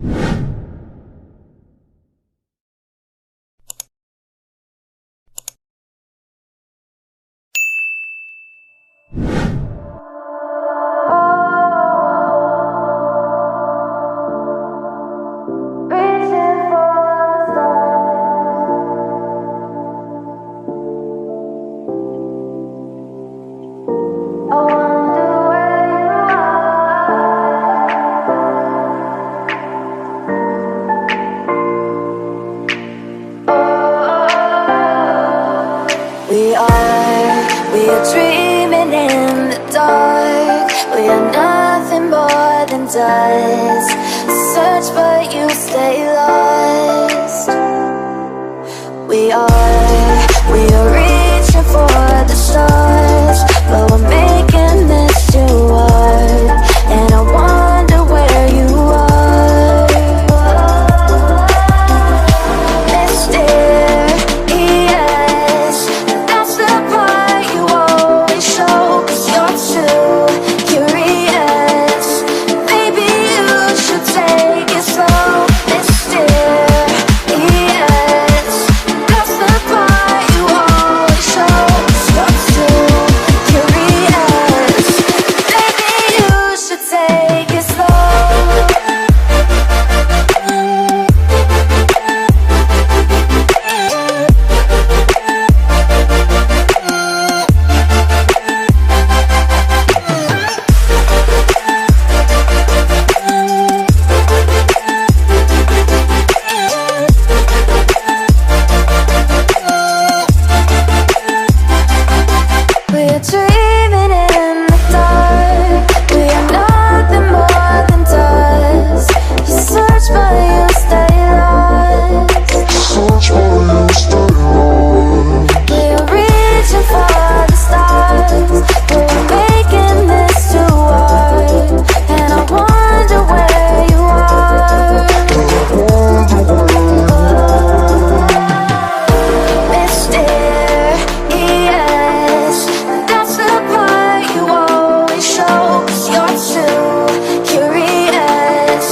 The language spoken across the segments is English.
We are dreaming in the dark. We are nothing more than dust. Search but you stay lost. We are reaching for the stars, but we're making this too hard. And I wonder where you are. Mysterious, that's the part you always show. 'Cause you're too curious. Maybe you should take it slow. Mysterious, that's the part you always show. 'Cause you're too curious. Maybe you should take it slow. We're dreaming in the dark. We are nothing more than dust. You search but you stay lost. We are reaching for the stars, but we're making this too hard. And I wonder where you are. Mysterious, that's the part you always show. 'Cause you're too curious.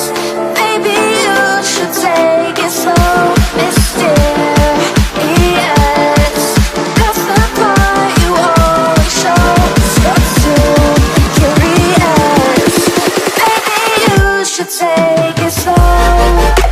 Maybe you should take it slow. Mysterious, that's the part you always show. 'Cause you're too curious. Maybe you should take it slow.